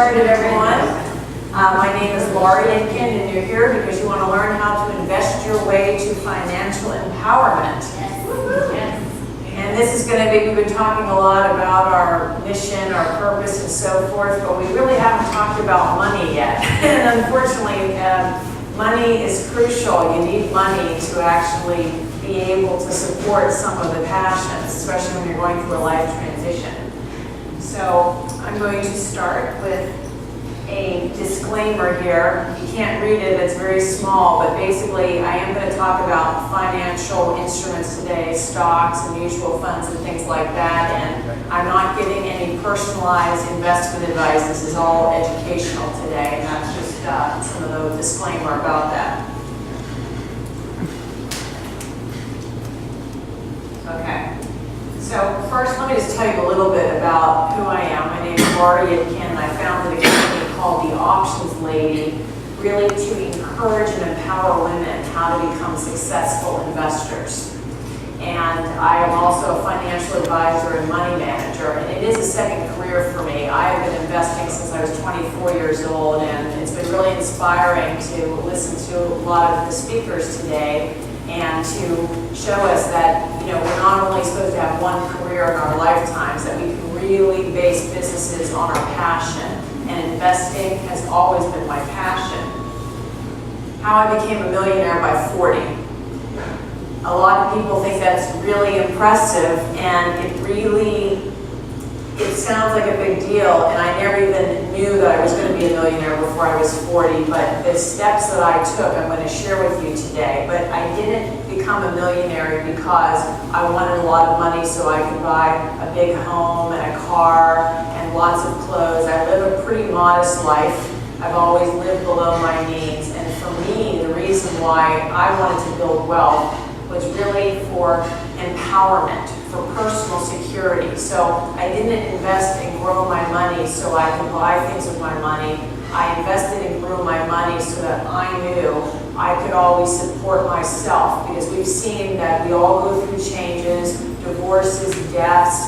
started, everyone. My name is Laurie Itkin, and you're here because you want to learn how to invest your way to financial empowerment. And this is going to be, we've been talking a lot about our mission, our purpose, and so forth, but we really haven't talked about money yet. And unfortunately, money is crucial. You need money to actually be able to support some of the passions, especially when you're going through a life transition. So I'm going to start with a disclaimer here. You can't read it, it's very small, but basically I am going to talk about financial instruments today, stocks and mutual funds and things like that, and I'm not giving any personalized investment advice. This is all educational today, and that's just some of the disclaimer about that. Okay. So first, let me just tell you a little bit about who I am. My name is Laurie Itkin, and I founded a company called The Options Lady, really to encourage and empower women how to become successful investors. And I am also a financial advisor and money manager, and it is a second career for me. I have been investing since I was 24 years old, and it's been really inspiring to listen to a lot of the speakers today and to show us that, we're not only supposed to have one career in our lifetimes, that we can really base businesses on our passion. And investing has always been my passion. How I became a millionaire by 40. A lot of people think that's really impressive, and it sounds like a big deal, and I never even knew that I was going to be a millionaire before I was 40, but the steps that I took, I'm going to share with you today. But I didn't become a millionaire because I wanted a lot of money so I could buy a big home and a car and lots of clothes. I live a pretty modest life. I've always lived below my means, and for me, the reason why I wanted to build wealth was really for empowerment, for personal security. So I didn't invest and grow my money so I could buy things with my money. I invested and grew my money so that I knew I could always support myself, because we've seen that we all go through changes, divorces, deaths,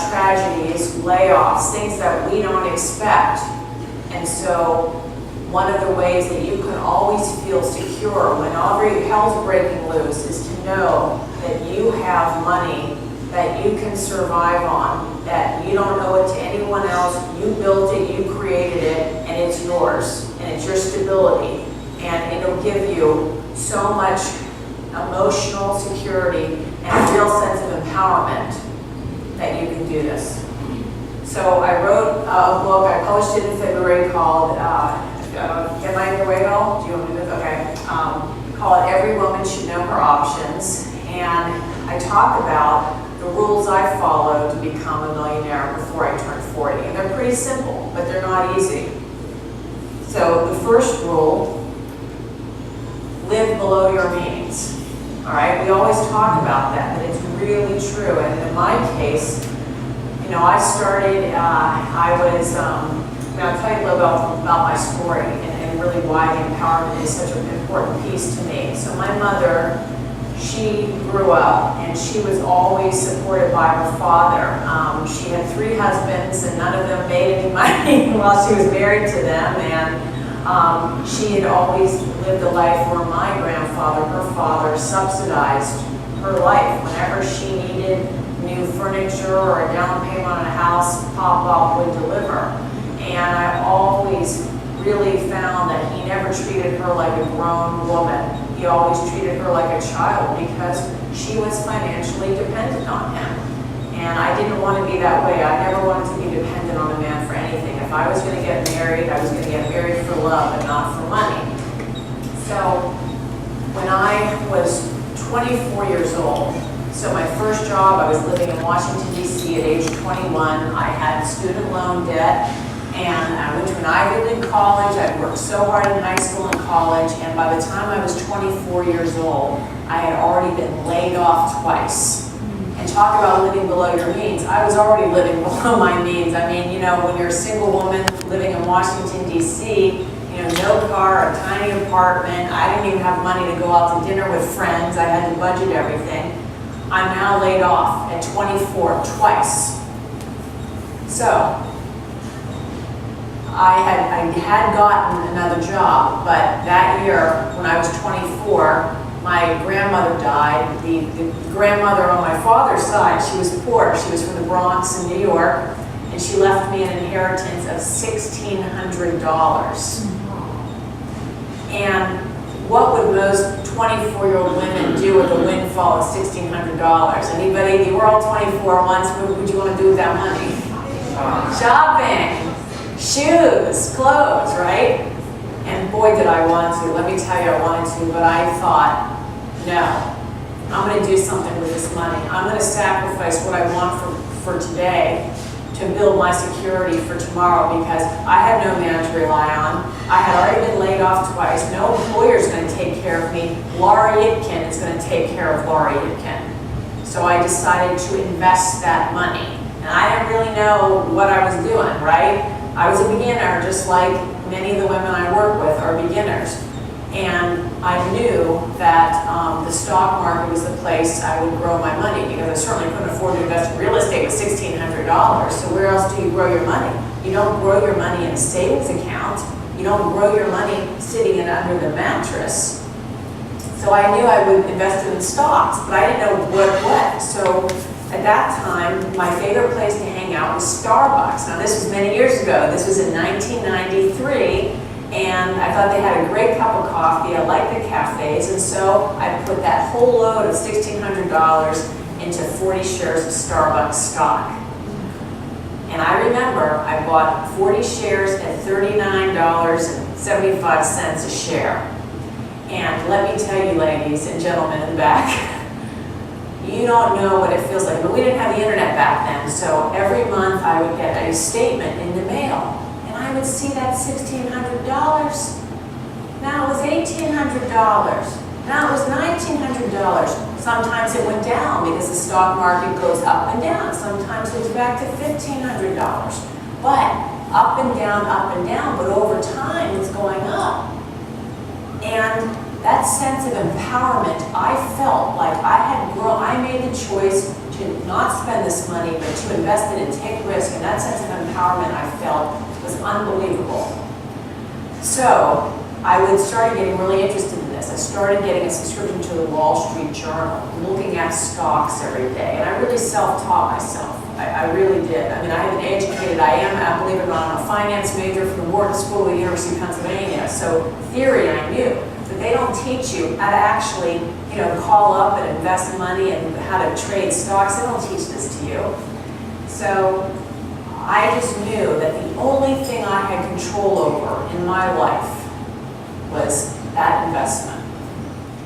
tragedies, layoffs, things that we don't expect. And so one of the ways that you can always feel secure when every hell's breaking loose is to know that you have money that you can survive on, that you don't owe it to anyone else. You built it, you created it, and it's yours, and it's your stability, and it'll give you so much emotional security and a real sense of empowerment that you can do this. So I wrote a book, I published it in February, called Am I in your way at all? Do you want me to do it? Okay. Call it Every Woman Should Know Her Options. And I talk about the rules I followed to become a millionaire before I turned 40. And they're pretty simple, but they're not easy. So the first rule, live below your means. All right? We always talk about that, but it's really true. And in my case, I started, I'll tell you a little about my story and really why the empowerment is such an important piece to me. So my mother, she grew up and she was always supported by her father. She had 3 husbands and none of them made any money while she was married to them. And she had always lived a life where my grandfather, her father, subsidized her life. Whenever she needed new furniture or a down payment on a house, Pop would deliver. And I always really found that he never treated her like a grown woman. He always treated her like a child because she was financially dependent on him. And I didn't want to be that way. I never wanted to be dependent on a man for anything. If I was going to get married, I was going to get married for love and not for money. So when I was 24 years old, so my first job, I was living in Washington, D.C. at age 21. I had student loan debt. And I went to an Ivy League college. I worked so hard in high school and college, and by the time I was 24 years old, I had already been laid off twice. And talk about living below your means. I was already living below my means. I mean, when you're a single woman living in Washington, D.C., no car, a tiny apartment. I didn't even have money to go out to dinner with friends. I had to budget everything. I'm now laid off at 24 twice. So I had gotten another job, but that year, when I was 24, my grandmother died. The grandmother on my father's side, she was poor. She was from the Bronx in New York, and she left me an inheritance of $1,600. And what would most 24-year-old women do with a windfall of $1,600? Anybody? You were all 24 once. What would you want to do with that money? Shopping, shoes, clothes, right? And boy, did I want to. Let me tell you, I wanted to, but I thought, no, I'm going to do something with this money. I'm going to sacrifice what I want for today to build my security for tomorrow, because I had no man to rely on. I had already been laid off twice. No employer is going to take care of me. Laurie Itkin is going to take care of Laurie Itkin. So I decided to invest that money. And I didn't really know what I was doing, right? I was a beginner, just like many of the women I work with are beginners. And I knew that the stock market was the place I would grow my money, because I certainly couldn't afford to invest in real estate with $1,600. So where else do you grow your money? You don't grow your money in a savings account. You don't grow your money sitting under the mattress. So I knew I would invest it in stocks, but I didn't know what. So at that time, my favorite place to hang out was Starbucks. Now this was many years ago. This was in 1993. And I thought they had a great cup of coffee. I liked the cafes, and so I put that whole load of $1,600 into 40 shares of Starbucks stock. And I remember I bought 40 shares at $39.75 a share. And let me tell you, ladies and gentlemen in the back, you don't know what it feels like. But we didn't have the internet back then, so every month I would get a statement in the mail. I would see that $1,600. Now it was $1,800. Now it was $1,900. Sometimes it went down because the stock market goes up and down. Sometimes it was back to $1,500. But up and down, but over time it's going up. And that sense of empowerment, I felt like I made the choice to not spend this money, but to invest it and take risk. And that sense of empowerment I felt was unbelievable. So I started getting really interested in this. I started getting a subscription to the Wall Street Journal, looking at stocks every day. And I really self-taught myself. I really did. I mean, I have been educated. I believe it or not, I'm a finance major from the Wharton School at the University of Pennsylvania. So theory I knew. But they don't teach you how to actually, call up and invest money and how to trade stocks. They don't teach this to you. So I just knew that the only thing I had control over in my life was that investment.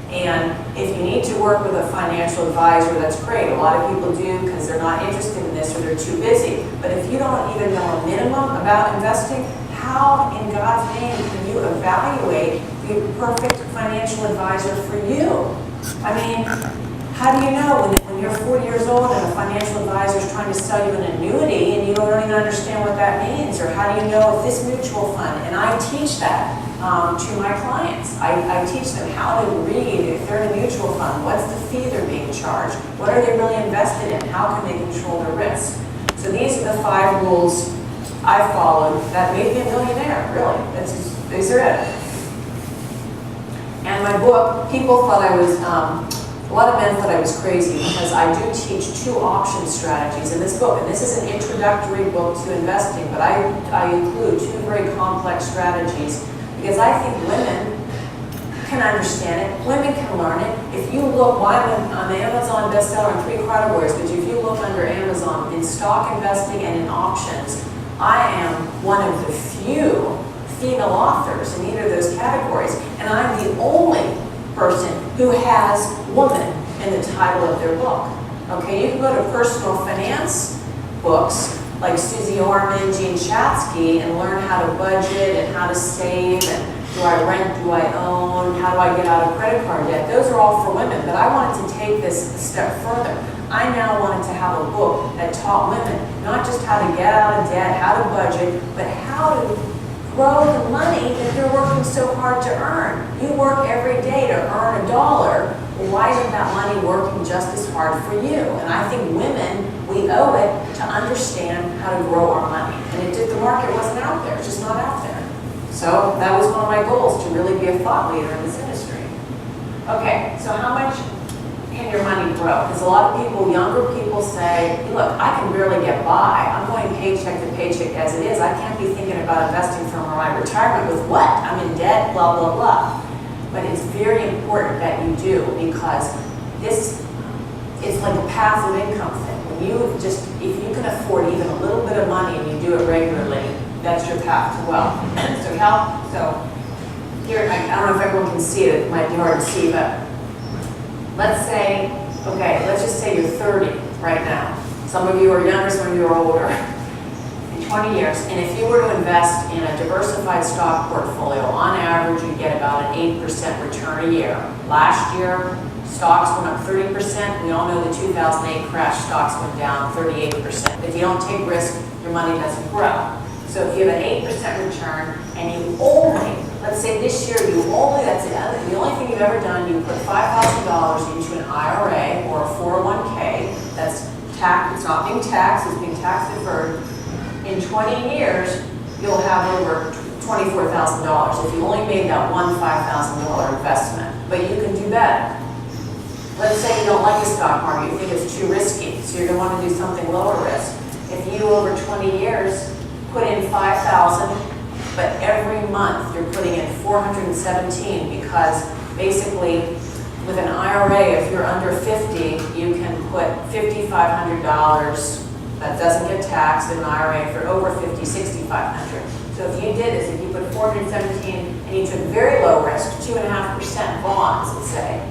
And if you need to work with a financial advisor, that's great. A lot of people do because they're not interested in this or they're too busy. But if you don't even know a minimum about investing, how in God's name can you evaluate the perfect financial advisor for you? I mean, how do you know when you're 40 years old and a financial advisor is trying to sell you an annuity and you don't even understand what that means? Or how do you know if this mutual fund, and I teach that to my clients. I teach them how to read if they're in a mutual fund, what's the fee they're being charged, what are they really invested in, how can they control their risk. So these are the 5 rules I followed that made me a millionaire, really. These are it. And my book, people thought I was, a lot of men thought I was crazy because I do teach 2 option strategies in this book. And this is an introductory book to investing, but I include 2 very complex strategies because I think women can understand it, women can learn it. If you look, I'm an Amazon bestseller in 3 categories, but if you look under Amazon in stock investing and in options, I am one of the few female authors in either of those categories, and I'm the only person who has woman in the title of their book. Okay, you can go to personal finance books like Susie Orman, Jean Chatzky, and learn how to budget and how to save, and do I rent, do I own, how do I get out of credit card debt. Those are all for women, but I wanted to take this a step further. I now wanted to have a book that taught women not just how to get out of debt, how to budget, but how to grow the money that they're working so hard to earn. You work every day to earn $1. Well, why isn't that money working just as hard for you? And I think women, we owe it to understand how to grow our money. And the market wasn't out there, it's just not out there. So that was one of my goals, to really be a thought leader in this industry. Okay, so how much can your money grow? Because a lot of people, younger people say, look, I can barely get by. I'm going paycheck to paycheck as it is. I can't be thinking about investing for my retirement with what? I'm in debt, blah, blah, blah. But it's very important that you do, because this is like a passive income thing. When you just, if you can afford even a little bit of money and you do it regularly, that's your path to wealth. So here, I don't know if everyone can see it, it might be hard to see, but let's say, okay, let's just say you're 30 right now. Some of you are younger, some of you are older. In 20 years, and if you were to invest in a diversified stock portfolio, on average, you get about an 8% return a year. Last year, stocks went up 30%. We all know the 2008 crash, stocks went down 38%. If you don't take risk, your money doesn't grow. So if you have an 8% return, and you only, let's say this year, that's it, the only thing you've ever done, you put $5,000 into an IRA or a 401k, that's tax, it's not being taxed, it's being tax deferred. In 20 years, you'll have over $24,000 if you only made that one $5,000 investment. But you can do better. Let's say you don't like the stock market, you think it's too risky, so you're going to want to do something lower risk. If you, over 20 years, put in $5,000, but every month you're putting in $417, because basically with an IRA, if you're under 50, you can put $5,500 that doesn't get taxed in an IRA. If you're over 50, $6,500. So if you did this, if you put $417 and you took very low risk, 2.5% bonds, let's say,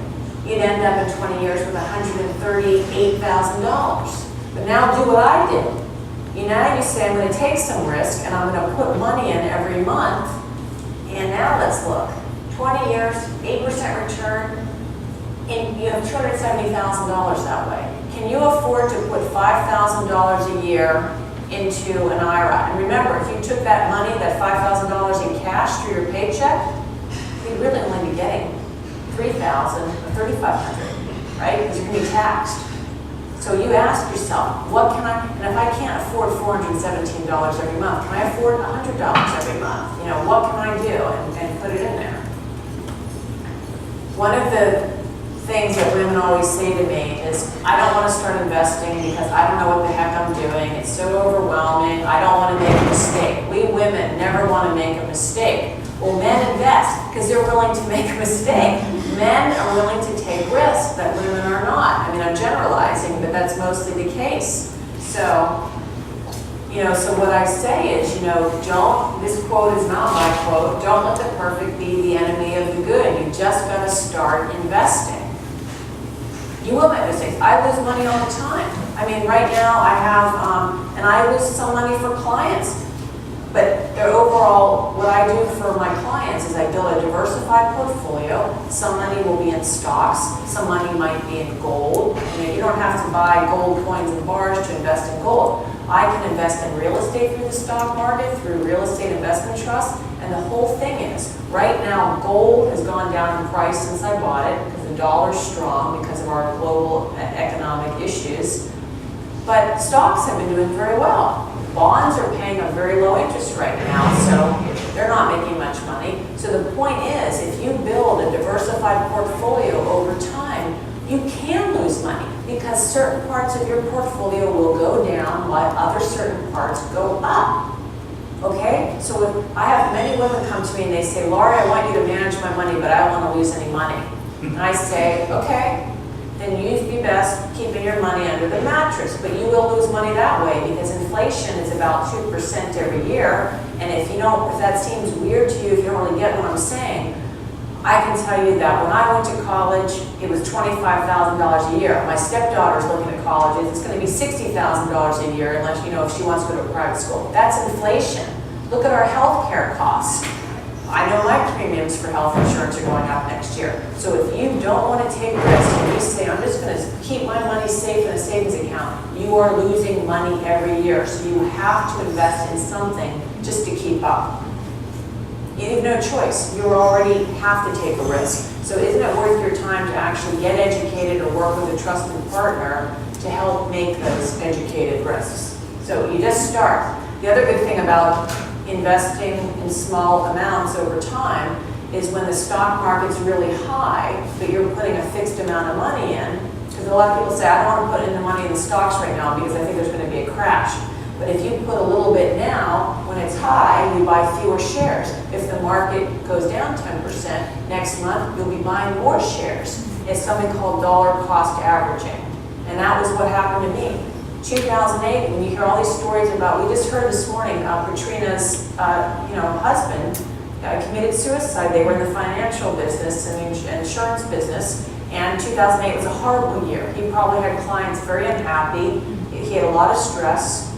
you'd end up in 20 years with $138,000. But now do what I did. Now you say, I'm going to take some risk and I'm going to put money in every month. And now let's look. 20 years, 8% return, and you have $270,000 that way. Can you afford to put $5,000 a year into an IRA? And remember, if you took that money, that $5,000 in cash through your paycheck, you'd really only be getting $3,000 or $3,500, right? Because you're going to be taxed. So you ask yourself, what can I, and if I can't afford $417 every month, can I afford $100 every month? What can I do and put it in there? One of the things that women always say to me is, I don't want to start investing because I don't know what the heck I'm doing. It's so overwhelming. I don't want to make a mistake. We women never want to make a mistake. Well, men invest because they're willing to make a mistake. Men are willing to take risks that women are not. I mean, I'm generalizing, but that's mostly the case. So, so what I say is, this quote is not my quote, don't let the perfect be the enemy of the good. You just got to start investing. You will make mistakes. I lose money all the time. I mean, right now I have, and I lose some money for clients. But overall, what I do for my clients is I build a diversified portfolio. Some money will be in stocks. Some money might be in gold. You don't have to buy gold coins and bars to invest in gold. I can invest in real estate through the stock market, through real estate investment trust. And the whole thing is, right now, gold has gone down in price since I bought it because the dollar's strong because of our global economic issues. But stocks have been doing very well. Bonds are paying a very low interest right now, so they're not making much money. So the point is, if you build a diversified portfolio over time, you can lose money because certain parts of your portfolio will go down while other certain parts go up. Okay? So if I have many women come to me and they say, Laurie, I want you to manage my money, but I don't want to lose any money. And I say, okay, then you'd be best keeping your money under the mattress. But you will lose money that way because inflation is about 2% every year. And if that seems weird to you, if you don't really get what I'm saying, I can tell you that when I went to college, it was $25,000 a year. My stepdaughter's looking at colleges. It's going to be $60,000 a year unless, if she wants to go to a private school. That's inflation. Look at our health care costs. I know my premiums for health insurance are going up next year. So if you don't want to take risks and you say, I'm just going to keep my money safe in a savings account, you are losing money every year. So you have to invest in something just to keep up. You have no choice. You already have to take a risk. So isn't it worth your time to actually get educated or work with a trusted partner to help make those educated risks? So you just start. The other good thing about investing in small amounts over time is when the stock market's really high, but you're putting a fixed amount of money in, because a lot of people say, I don't want to put in the money in the stocks right now because I think there's going to be a crash. But if you put a little bit now, when it's high, you buy fewer shares. If the market goes down 10%, next month you'll be buying more shares. It's something called dollar cost averaging. And that was what happened to me. 2008, when you hear all these stories about, we just heard this morning, Katrina's husband committed suicide. They were in the financial business and the insurance business, and 2008 was a horrible year. He probably had clients very unhappy. He had a lot of stress.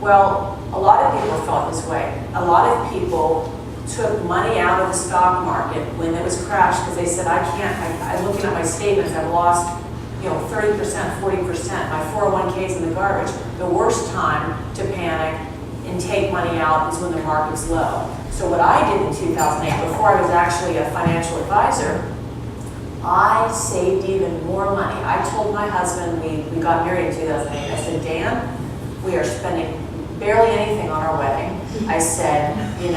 Well, a lot of people felt this way. A lot of people took money out of the stock market when it was crashed because they said, I'm looking at my statements, I've lost 30%, 40%, my 401k's in the garbage. The worst time to panic and take money out is when the market's low. So what I did in 2008, before I was actually a financial advisor, I saved even more money. I told my husband, we got married in 2008, I said, Dan, we are spending barely anything on our wedding. I said, we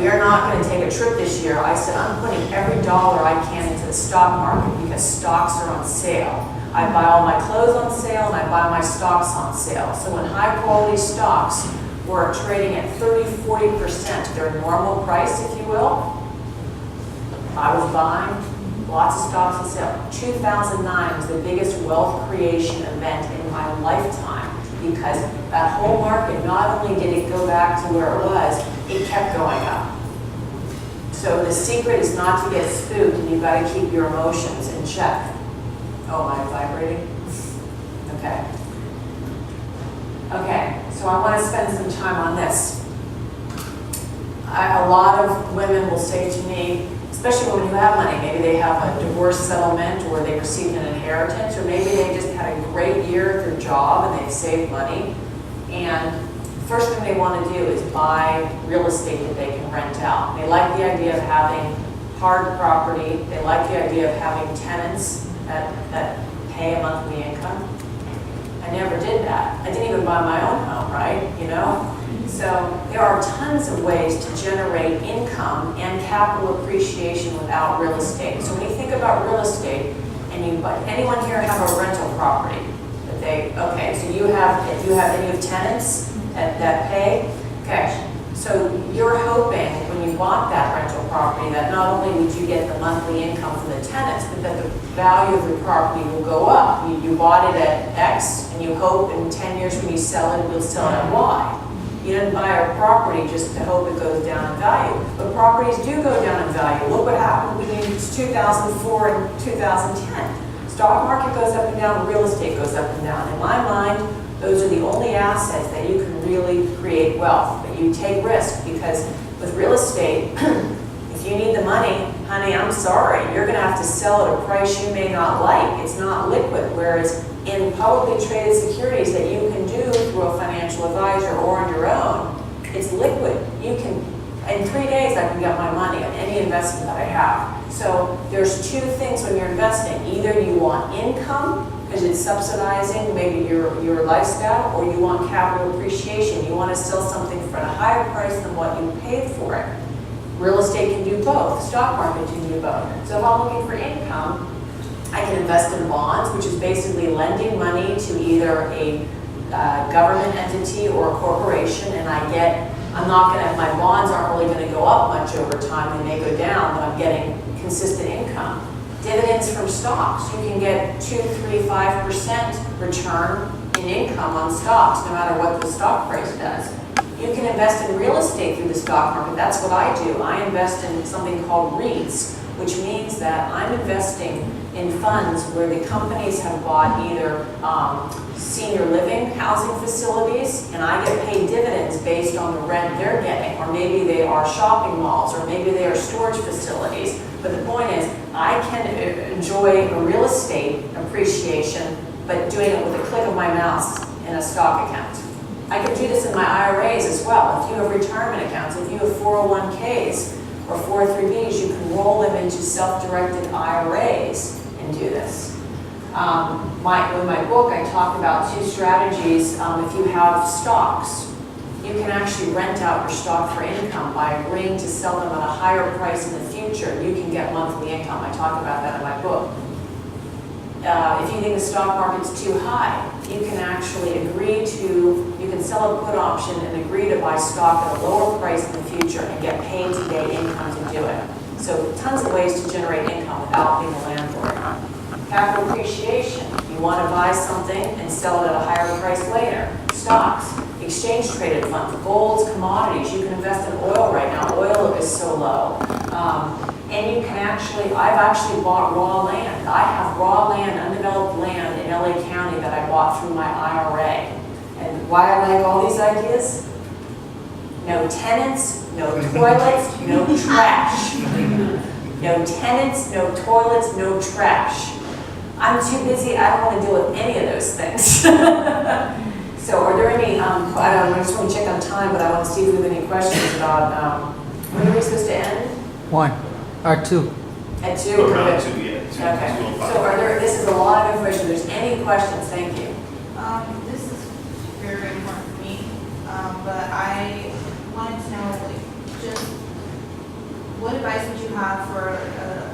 are not going to take a trip this year. I said, I'm putting every dollar I can into the stock market because stocks are on sale. I buy all my clothes on sale and I buy my stocks on sale. So when high quality stocks were trading at 30, 40% their normal price, if you will, I was buying lots of stocks on sale. 2009 was the biggest wealth creation event in my lifetime, because that whole market, not only did it go back to where it was, it kept going up. So the secret is not to get spooked, and you've got to keep your emotions in check. Oh, am I vibrating? Okay. Okay, so I want to spend some time on this. A lot of women will say to me, especially when you have money, maybe they have a divorce settlement or they received an inheritance, or maybe they just had a great year at their job and they've saved money. And the first thing they want to do is buy real estate that they can rent out. They like the idea of having hard property. They like the idea of having tenants that pay a monthly income. I never did that. I didn't even buy my own home, right? So there are tons of ways to generate income and capital appreciation without real estate. So when you think about real estate, and anyone here have a rental property that so you have tenants that pay? Okay, so you're hoping when you bought that rental property that not only would you get the monthly income from the tenants, but that the value of the property will go up. You bought it at X, and you hope in 10 years when you sell it, you'll sell it at Y. You didn't buy a property just to hope it goes down in value. But properties do go down in value. Look what happened between 2004 and 2010. Stock market goes up and down, real estate goes up and down. In my mind, those are the only assets that you can really create wealth. But you take risk, because with real estate, if you need the money, honey, I'm sorry, you're going to have to sell at a price you may not like. It's not liquid, whereas in publicly traded securities that you can do through a financial advisor or on your own, it's liquid. You can, in 3 days, I can get my money on any investment that I have. So there's two things when you're investing. Either you want income, because it's subsidizing maybe your lifestyle, or you want capital appreciation. You want to sell something for a higher price than what you paid for it. Real estate can do both. Stock market can do both. So if I'm looking for income, I can invest in bonds, which is basically lending money to either a government entity or a corporation, and my bonds aren't really going to go up much over time. They may go down, but I'm getting consistent income. Dividends from stocks. You can get 2, 3, 5% return in income on stocks, no matter what the stock price does. You can invest in real estate through the stock market. That's what I do. I invest in something called REITs, which means that I'm investing in funds where the companies have bought either senior living housing facilities, and I get paid dividends based on the rent they're getting, or maybe they are shopping malls, or maybe they are storage facilities. But the point is, I can enjoy a real estate appreciation, but doing it with a click of my mouse in a stock account. I can do this in my IRAs as well. If you have retirement accounts, if you have 401ks or 403bs, you can roll them into self-directed IRAs and do this. In my book, I talk about 2 strategies if you have stocks. You can actually rent out your stock for income by agreeing to sell them at a higher price in the future. You can get monthly income. I talk about that in my book. If you think the stock market's too high, you can actually you can sell a put option and agree to buy stock at a lower price in the future and get paid today income to do it. So tons of ways to generate income without being a landlord. Capital appreciation. You want to buy something and sell it at a higher price later. Stocks, exchange traded funds, golds, commodities. You can invest in oil right now. Oil is so low. And you can I've actually bought raw land. I have raw land, undeveloped land in LA County that I bought through my IRA. And why I like all these ideas? No tenants, no toilets, no trash. No tenants, no toilets, no trash. I'm too busy, I don't want to deal with any of those things. So are there any, I just want to check on time, but I want to see if we have any questions about, when are we supposed to end? 1 or 2. At 2? Around 2, yeah. Okay. So this is a lot of information. If there's any questions, thank you. This is very, very important for me, but I wanted to know, just what advice would you have for a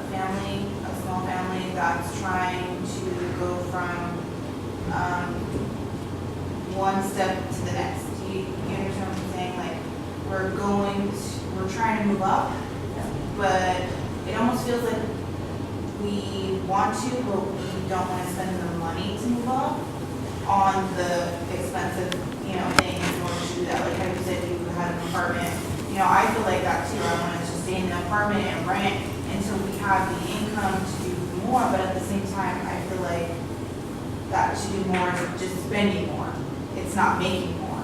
family, a small family that's trying to go from one step to the next? Do you understand what I'm saying? Like, we're trying to move up, but it almost feels like we want to, but we don't want to spend the money to move up on the expensive, things in order to do that. Like how you said, you had an apartment. I feel like that too. I wanted to stay in an apartment and rent until we have the income to do more, but at the same time, I feel like that to do more is just spending more. It's not making more.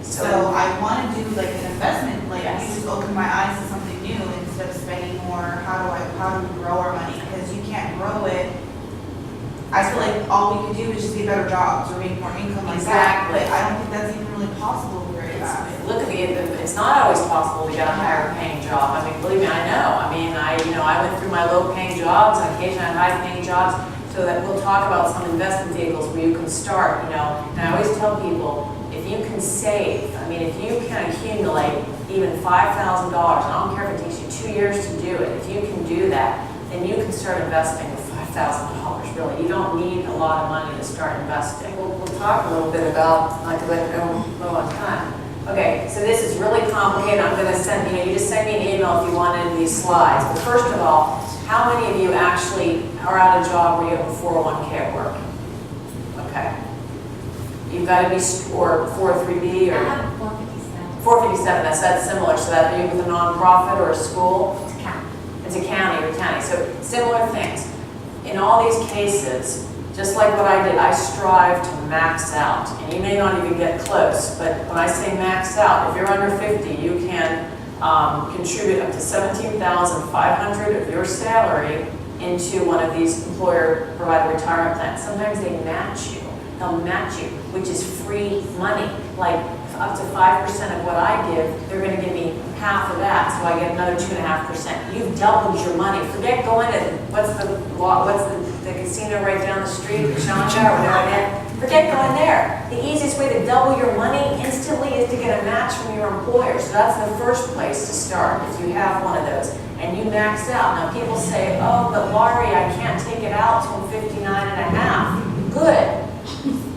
So I want to do like an investment, like Yes. you just open my eyes to something new instead of spending more. How do we grow our money? Because you can't grow it. I feel like all we could do is just get better jobs or make more income like that. Exactly. But I don't think that's even really possible very fast. Look at it's not always possible to get a higher paying job. I mean, believe me, I know. I mean, I went through my low paying jobs and occasionally I had high paying jobs, so that we'll talk about some investment vehicles where you can start, and I always tell people, if you can save, I mean, if you can accumulate even $5,000, and I don't care if it takes you 2 years to do it, if you can do that, then you can start investing with $5,000, really. You don't need a lot of money to start investing. We'll talk a little bit about, because I don't know on time. Okay, so this is really complicated. I'm going to send, you just send me an email if you wanted these slides. But first of all, how many of you actually are at a job where you have a 401k at work? Okay. You've got to be, or 403B, or? I have 457. 457, that's similar. So that are you with a nonprofit or a school? It's a county. It's a county or county. So similar things. In all these cases, just like what I did, I strive to max out. And you may not even get close, but when I say max out, if you're under 50, you can contribute up to $17,500 of your salary into one of these employer-provided retirement plans. Sometimes they match you. They'll match you, which is free money. Like up to 5% of what I give, they're going to give me half of that, so I get another 2.5%. You've doubled your money. Forget going to what's the casino right down the street, Shanja or whatever it is. Forget going there. The easiest way to double your money instantly is to get a match from your employer. So that's the first place to start if you have one of those. And you max out. Now people say, oh, but Laurie, I can't take it out till I'm 59 and a half. Good.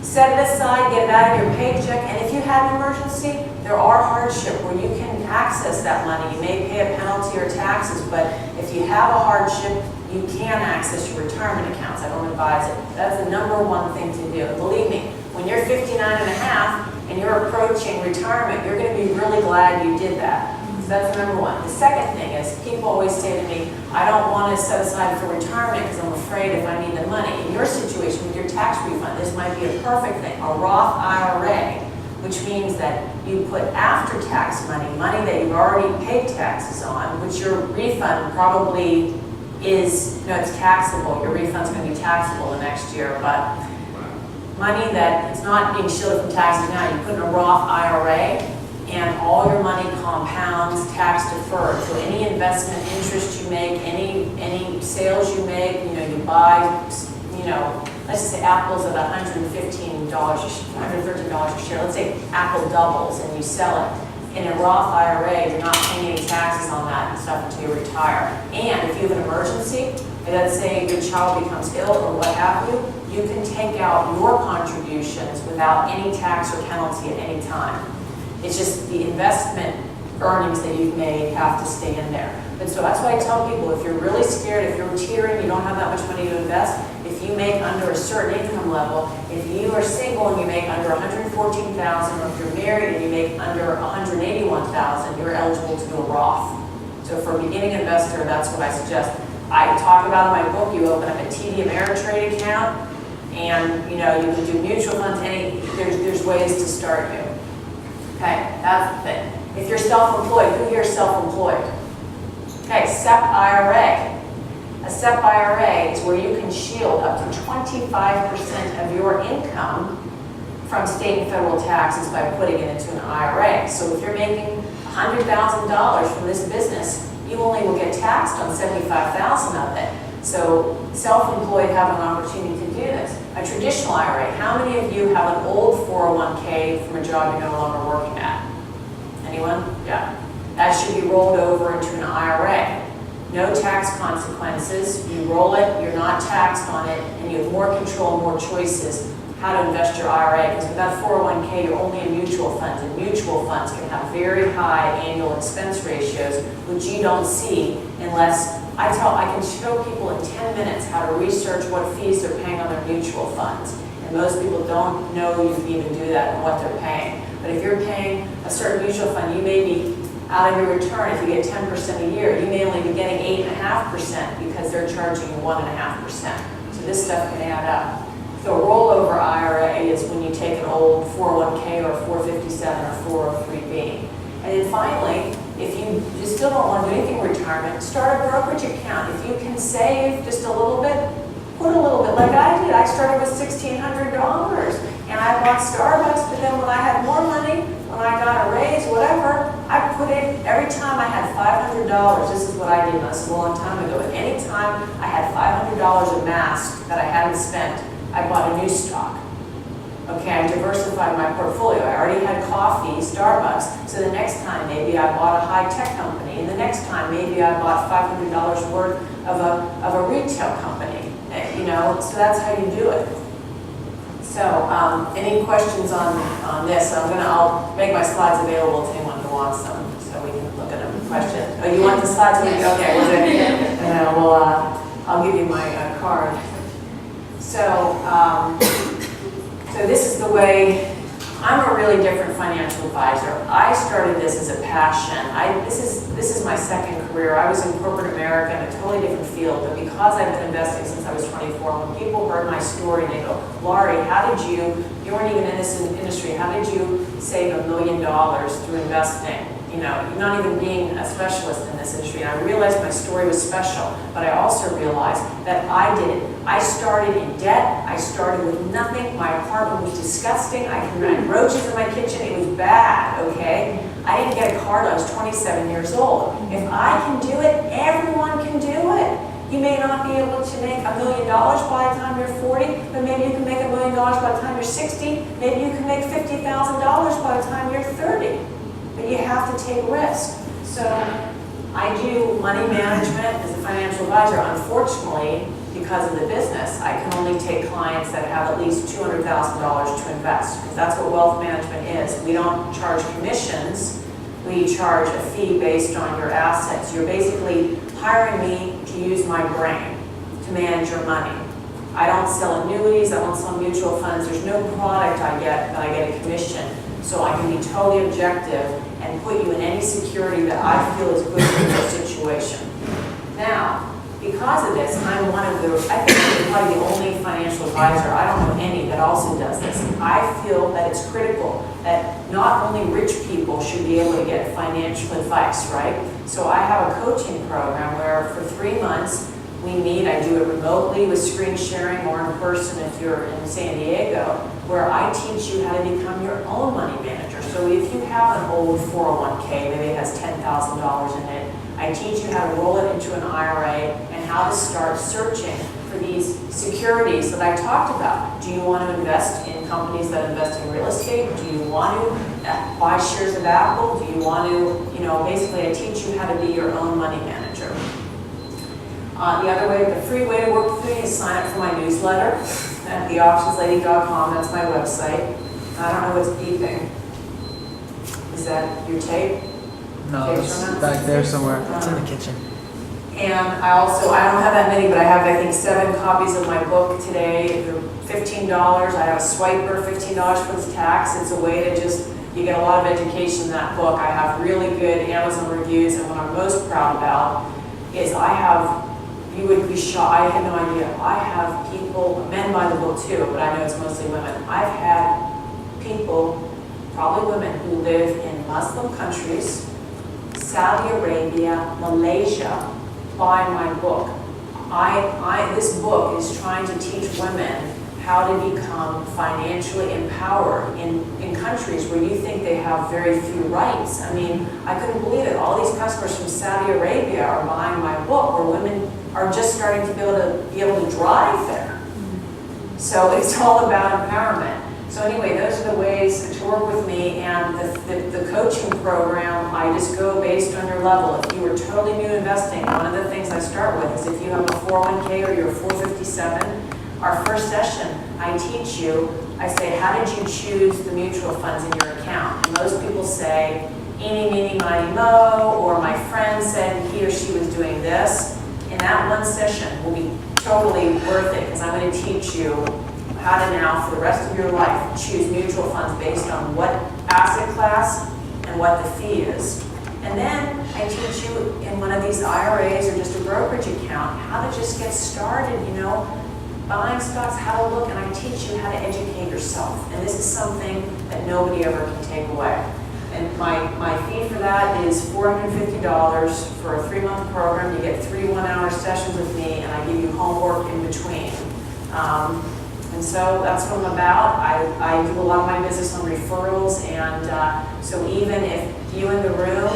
Set it aside, get it out of your paycheck, and if you have an emergency, there are hardship where you can access that money. You may pay a penalty or taxes, but if you have a hardship, you can access your retirement accounts. I don't advise it. That's the number one thing to do. Believe me, when you're 59 and a half and you're approaching retirement, you're going to be really glad you did that. So that's number one. The second thing is, people always say to me, I don't want to set aside for retirement because I'm afraid if I need the money. In your situation with your tax refund, this might be a perfect thing. A Roth IRA, which means that you put after-tax money, money that you've already paid taxes on, which your refund probably is, it's taxable. Your refund's going to be taxable the next year, but money that it's not being shielded from taxes now, you put in a Roth IRA, and all your money compounds tax deferred. So any investment interest you make, any sales you make, you buy, let's just say Apple's at $113 a share. Let's say Apple doubles and you sell it. In a Roth IRA, you're not paying any taxes on that and stuff until you retire. And if you have an emergency, let's say your child becomes ill or what have you, you can take out your contributions without any tax or penalty at any time. It's just the investment earnings that you've made have to stay in there. But so that's why I tell people, if you're really scared, if you're retiring, you don't have that much money to invest, if you make under a certain income level, if you are single and you make under $114,000, or if you're married and you make under $181,000, you're eligible to do a Roth. So for a beginning investor, that's what I suggest. I talk about in my book, you open up a TD Ameritrade account, and you can do mutual funds, there's ways to start you. Okay, that's the thing. If you're self-employed, who here is self-employed? Okay, SEP IRA. A SEP IRA is where you can shield up to 25% of your income from state and federal taxes by putting it into an IRA. So if you're making $100,000 from this business, you only will get taxed on $75,000 of it. So self-employed have an opportunity to do this. A traditional IRA, how many of you have an old 401k from a job you're no longer working at? Anyone? Yeah. That should be rolled over into an IRA. No tax consequences. You roll it, you're not taxed on it, and you have more control, more choices how to invest your IRA. Because with that 401k, you're only in mutual funds, and mutual funds can have very high annual expense ratios, which you don't see unless I can show people in 10 minutes how to research what fees they're paying on their mutual funds. And most people don't know you can even do that and what they're paying. But if you're paying a certain mutual fund, you may be out of your return. If you get 10% a year, you may only be getting 8.5% because they're charging you 1.5%. So this stuff can add up. So a rollover IRA is when you take an old 401k or 457 or 403b. And then finally, if you just still don't want to do anything in retirement, start a brokerage account. If you can save just a little bit, put a little bit, like I did. I started with $1,600 and I bought Starbucks, but then when I had more money, when I got a raise, whatever, I put in, every time I had $500, this is what I did, this is a long time ago, and any time I had $500 amassed that I hadn't spent, I bought a new stock. Okay, I diversified my portfolio. I already had coffee, Starbucks, so the next time maybe I bought a high-tech company, and the next time maybe I bought $500 worth of a retail company, so that's how you do it. So, any questions on this? I'll make my slides available to anyone who wants them, so we can look at them. Questions? Oh, you want the slides? Okay, I'll give you my card. So this is the way. I'm a really different financial advisor. I started this as a passion. This is my second career. I was in corporate America in a totally different field, but because I've been investing since I was 24, when people heard my story, they go, Laurie, you weren't even in this industry, how did you save $1 million through investing? You're not even being a specialist in this industry. And I realized my story was special, but I also realized that I did it. I started in debt. I started with nothing. My apartment was disgusting. I had roaches in my kitchen. It was bad, okay? I didn't get a car till I was 27 years old. If I can do it, everyone can do it. You may not be able to make $1 million by the time you're 40, but maybe you can make $1 million by the time you're 60. Maybe you can make $50,000 by the time you're 30. But you have to take risk. So I do money management as a financial advisor. Unfortunately, because of the business, I can only take clients that have at least $200,000 to invest, because that's what wealth management is. We don't charge commissions. We charge a fee based on your assets. You're basically hiring me to use my brain to manage your money. I don't sell annuities. I don't sell mutual funds. There's no product I get that I get a commission. So I can be totally objective and put you in any security that I feel is good for your situation. Now, because of this, I think I'm probably the only financial advisor, I don't know any, that also does this. I feel that it's critical that not only rich people should be able to get financial advice, right? So I have a coaching program where for 3 months we meet. I do it remotely with screen sharing or in person if you're in San Diego, where I teach you how to become your own money manager. So if you have an old 401k, maybe it has $10,000 in it, I teach you how to roll it into an IRA and how to start searching for these securities that I talked about. Do you want to invest in companies that invest in real estate? Do you want to buy shares of Apple? Do you want to, basically I teach you how to be your own money manager. The other way, the free way to work with me is sign up for my newsletter at theoptionslady.com. That's my website. I don't know what's beeping. Is that your tape? No, it's back there somewhere. It's in the kitchen. And I don't have that many, but I have, I think, 7 copies of my book today. They're $15. I have a swiper, $15 for the tax. It's a way to you get a lot of education in that book. I have really good Amazon reviews, and what I'm most proud about is you would be shocked, I had no idea. I have people, men buy the book too, but I know it's mostly women. I've had people, probably women, who live in Muslim countries, Saudi Arabia, Malaysia, buy my book. This book is trying to teach women how to become financially empowered in countries where you think they have very few rights. I mean, I couldn't believe it. All these customers from Saudi Arabia are buying my book, where women are just starting to be able to drive there. So it's all about empowerment. So anyway, those are the ways to work with me, and the coaching program, I just go based on your level. If you are totally new investing, one of the things I start with is if you have a 401k or you're a 457, our first session, I teach you, I say, how did you choose the mutual funds in your account? And most people say, eeny, meeny, miny, mo, or my friend said he or she was doing this. And that one session will be totally worth it, because I'm going to teach you how to now, for the rest of your life, choose mutual funds based on what asset class and what the fee is. And then I teach you in one of these IRAs or just a brokerage account how to just get started, buying stocks, how to look, and I teach you how to educate yourself. And this is something that nobody ever can take away. And my fee for that is $450 for a 3-month program. You get 3 one-hour sessions with me, and I give you homework in between. And so that's what I'm about. I do a lot of my business on referrals, and so even if you in the room,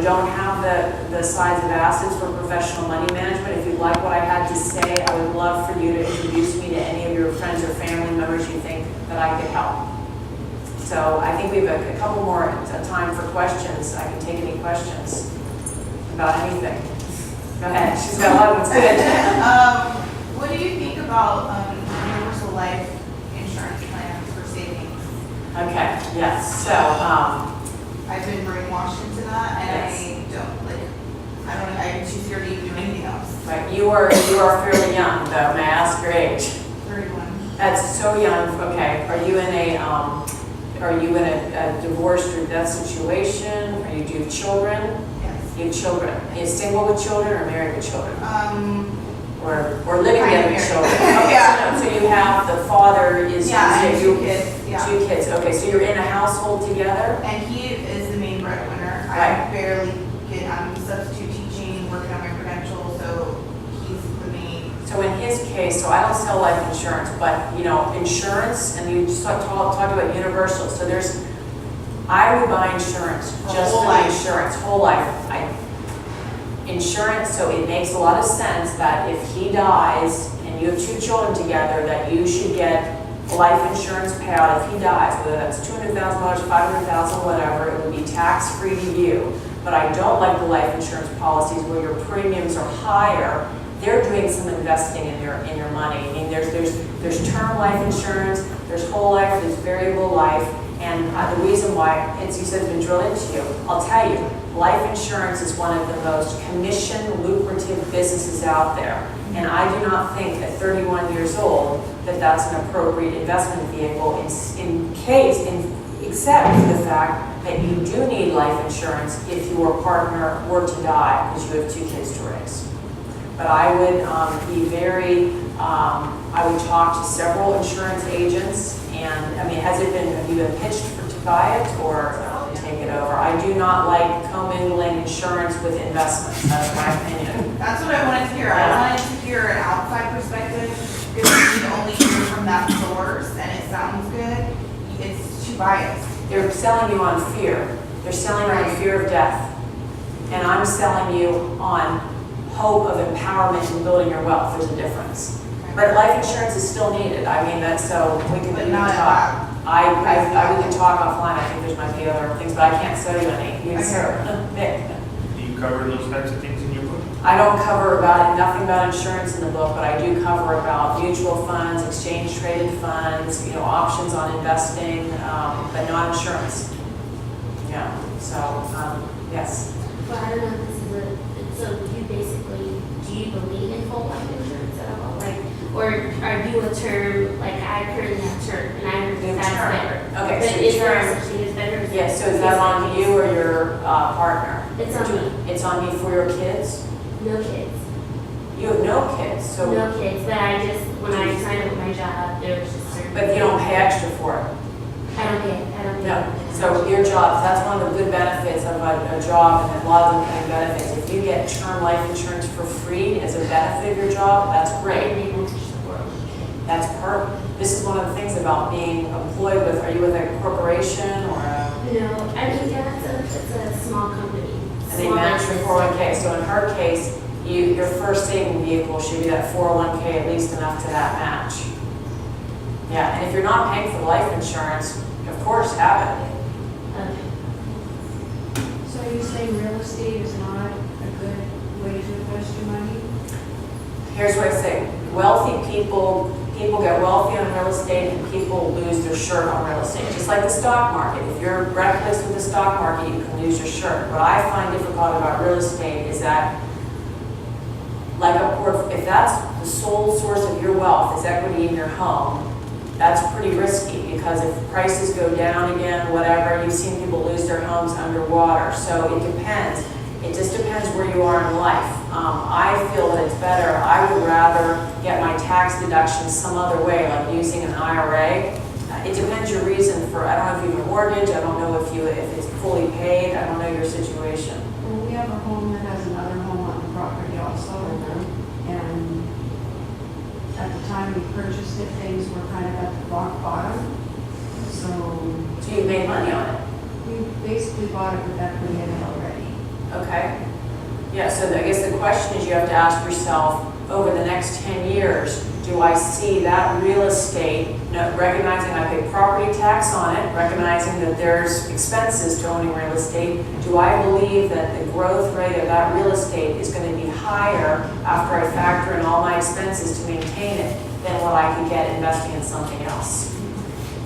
don't have the size of assets for professional money management, if you like what I had to say, I would love for you to introduce me to any of your friends or family members you think that I could help. So I think we have a couple more time for questions. I can take any questions about anything. Go ahead. She's got a lot of ones. Good. What do you think about universal life insurance plans for savings? Okay. Yes. So I've been brainwashed into that, and yes. I'm too scared to even do anything else. Right. You are fairly young, though. May I ask your age? 31. That's so young. Okay. Are you in a divorced or death situation? Or do you have children? Yes. You have children. Are you single with children or married with children? Or living kind together of with children? married. Okay, Yeah. so you have the father is and you, 2 kids. Yeah. 2 kids. Okay, so you're in a household together? And he is the main breadwinner. Right. I'm substitute teaching, working on my credentials, so he's the main. So in his case, so I don't sell life insurance, but insurance, and you just talked about universal. So I would buy insurance just for the insurance, whole life. Insurance, so it makes a lot of sense that if he dies and you have 2 children together, that you should get life insurance payout if he dies, whether that's $200,000, $500,000, whatever. It would be tax-free to you. But I don't like the life insurance policies where your premiums are higher. They're doing some investing in your money. I mean, there's term life insurance, there's whole life, there's variable life, and the reason why you said it's been drilled into you, I'll tell you, life insurance is one of the most commission lucrative businesses out there. And I do not think at 31 years old that that's an appropriate investment vehicle except for the fact that you do need life insurance if your partner were to die because you have 2 kids to raise. But I would I would talk to several insurance agents, and have you been pitched to buy it or take it over? I do not like commingling insurance with investments. That's my opinion. That's what I wanted to hear. I wanted to hear an outside perspective, because you can only hear from that source, and it sounds good. It's too biased. They're selling you on fear. They're selling you on fear of death. And I'm selling you on hope of empowerment and building your wealth. There's a difference. But life insurance is still needed. I mean, that's, so we can But we can not talk. We can talk offline. I think there's might be other things, but I can't sell you any. You can sell Nick. Do you cover those types of things in your book? I don't cover nothing about insurance in the book, but I do cover about mutual funds, exchange traded funds, you know, options on investing, but not insurance. Yeah, so, yes. Well, I don't know if this is so you basically, do you believe in whole life insurance at all? Like, or are you a term, like I currently have term, and I understand that's better. Okay, But so is there term, such thing as better? yes, so is that on you or your partner? It's on me. It's on me for your kids? No kids. You have no kids, so, No kids, but I just, when I signed up with my job, there was just certain. but you don't pay extra for it? I don't pay. No, so your job, that's one of the good benefits of a job, and a lot of them pay benefits. If you get term life insurance for free as a benefit of your job, that's great. And they won't touch the 401k. That's perfect. This is one of the things about being employed with, are you with a corporation or a, No, I mean, yeah, it's a small company. and they match your 401k. So in her case, your first saving vehicle should be that 401k, at least enough to that match. Yeah, and if you're not paying for life insurance, of course, have it. Okay. So are you saying real estate is not a good way to invest your money? Here's what I say, wealthy people get wealthy on real estate and people lose their shirt on real estate. Just like the stock market. If you're reckless with the stock market, you can lose your shirt. What I find difficult about real estate is that, like if that's the sole source of your wealth, is equity in your home, that's pretty risky because if prices go down again, whatever, you've seen people lose their homes underwater. So it depends. It just depends where you are in life. I feel that it's better. I would rather get my tax deductions some other way, like using an IRA. It depends your reason for, I don't know if you have a mortgage, I don't know if it's fully paid, I don't know your situation. Well, we have a home that has another home on the property also. And at the time we purchased it, things were kind of at the rock bottom. So So you've made money on it. we basically bought it with equity in it already. Okay. Yeah, so I guess the question is you have to ask yourself, over the next 10 years, do I see that real estate, recognizing I pay property tax on it, recognizing that there's expenses to owning real estate, do I believe that the growth rate of that real estate is going to be higher after I factor in all my expenses to maintain it than what I could get investing in something else?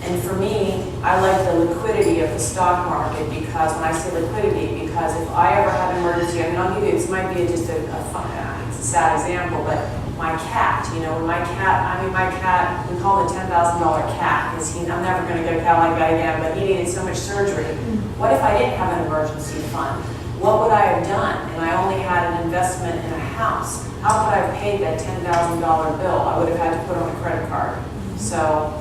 And for me, I like the liquidity of the stock market because when I say liquidity, because if I ever have an emergency, I mean, I'll give you, this might be just a fun, it's a sad example, but my cat, you know, my cat, we call it a $10,000 cat because I'm never going to get a cat like that again, but he needed so much surgery. What if I didn't have an emergency fund? What would I have done? And I only had an investment in a house. How could I have paid that $10,000 bill? I would have had to put on a credit card. So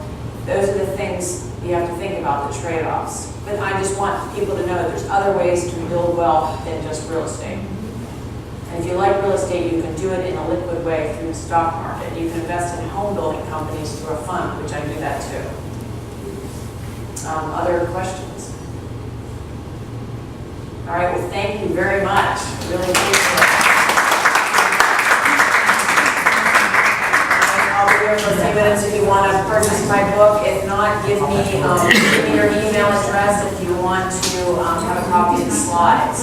those are the things you have to think about, the trade-offs. But I just want people to know that there's other ways to build wealth than just real estate. And if you like real estate, you can do it in a liquid way through the stock market. You can invest in home building companies through a fund, which I do that too. Other questions? All right, well, thank you very much. Really appreciate it. I'll be here for a few minutes if you want to purchase my book. If not, give me your email address if you want to have a copy of the slides.